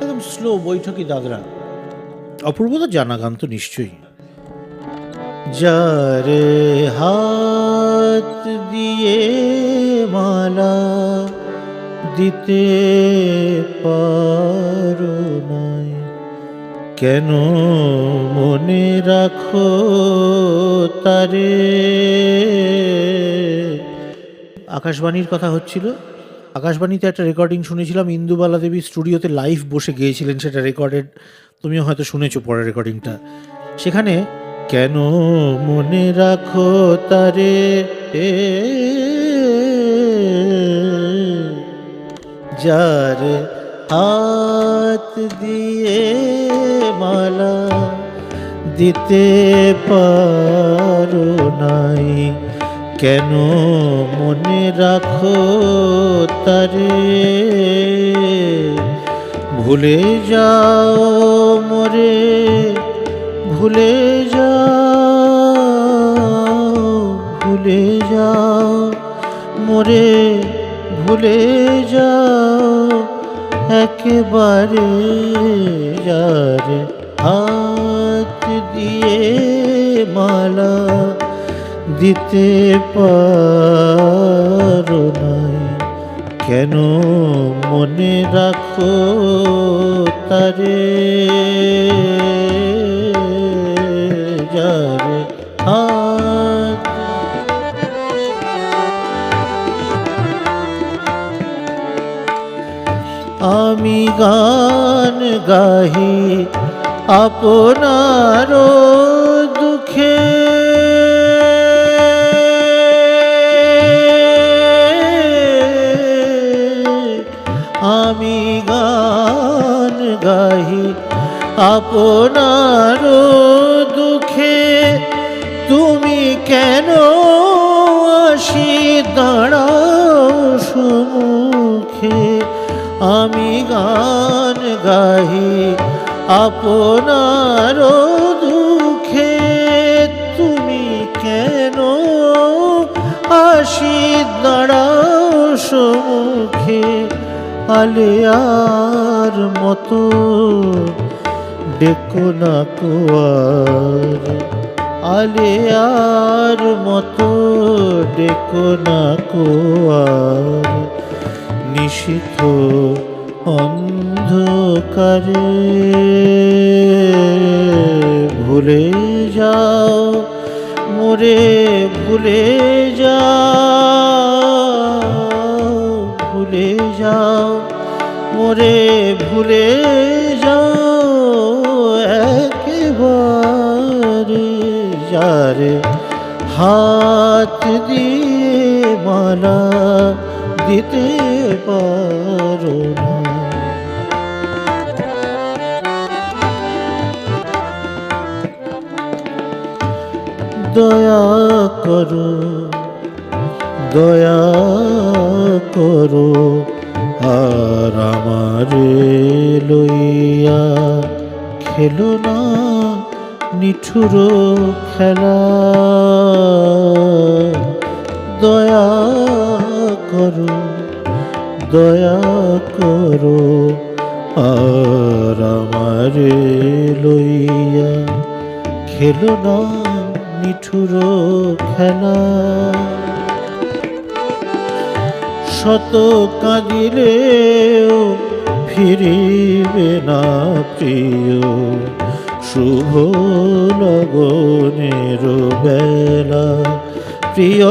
একদম স্লো বৈঠকি দাদরা। অপূর্ব তো জানা গান তো নিশ্চয়ই। যারে হাত দিয়ে মালা দিতে পারো নাই, কেন মনে রাখো তারে। আকাশবাণীর কথা হচ্ছিল। আকাশবাণীতে একটা রেকর্ডিং শুনেছিলাম, ইন্দুবালা দেবী স্টুডিওতে লাইভ বসে গিয়েছিলেন, সেটা রেকর্ডেড, তুমিও হয়তো শুনেছো পরে রেকর্ডিংটা। সেখানে কেন মনে রাখো তারে, যার হাত দিয়ে মালা দিতে পারো নাই, কেন মনে রাখো তারে। ভুলে যাও মোরে, ভুলে যাও, ভুলে যাও মোরে, ভুলে যাও একেবারে, যার হাত দিয়ে মালা দিতে পারো নাই, কেন মনে রাখো তারে। যার হাত। আমি গান গাহি আপনার দুঃখে, আমি গান গাহি আপনার দুঃখে, তুমি কেন আসি দাঁড়াও সম্মুখে। আমি গান গাহি আপনার দুঃখে, তুমি কেন আসি দাঁড়াও সম্মুখে। আলেয়ার মতো ডেকো না কোয়ার, আলেয়ার মতো ডেকো না কোয়ার, নিশীথ অন্ধকারে। ভুলে যাও মোরে, ভুলে যাও, ভুলে যাও মোরে, ভুলে যাও একেবারে, যার হাত দিয়ে মালা দিতে পারো না। দয়া করো, দয়া করো আর আমারে লইয়া খেলো না নিঠুর খেলা। দয়া করো, দয়া করো আর আমারে লইয়া খেলো না নিঠুর খেলা। শত কাঁদিলেও ফিরিবে না প্রিয়, শুভ লগনের বেলা। প্রিয়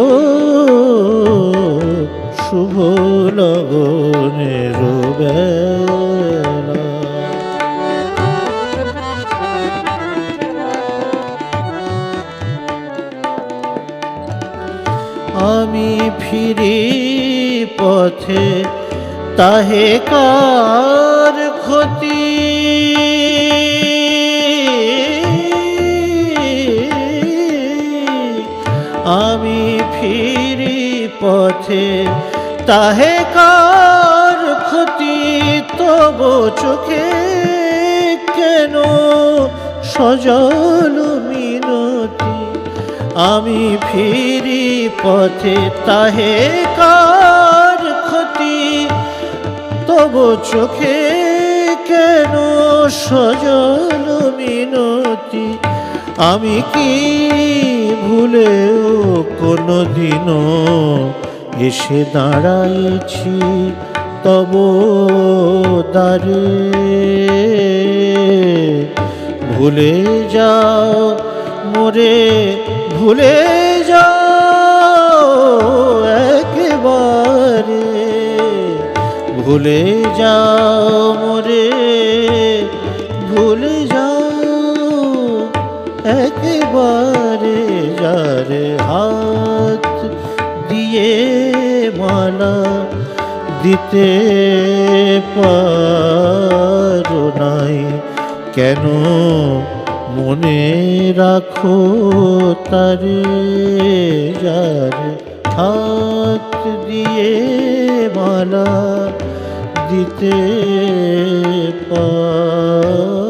শুভ লগনের বেলা। আমি ফিরি পথে তাহে কার ক্ষতি, আমি ফিরি পথে তাহে কার ক্ষতি। তবু চোখে কেন সজল মিনতি, আমি ফিরি পথে তাহে কার ক্ষতি, তবু চোখে কেন সজল মিনতি। আমি কি ভুলেও কোনোদিনও এসে দাঁড়াইছি তব দ্বারে। ভুলে যাও মোরে, ভুলে যাও একেবারে, ভুলে যাও মোরে, ভুলে যাও একেবারে। যারে হাত দিয়ে মালা দিতে পারো নাই, কেন মনে রাখো তারে। যারে হাত দিয়ে মালা দিতে পারো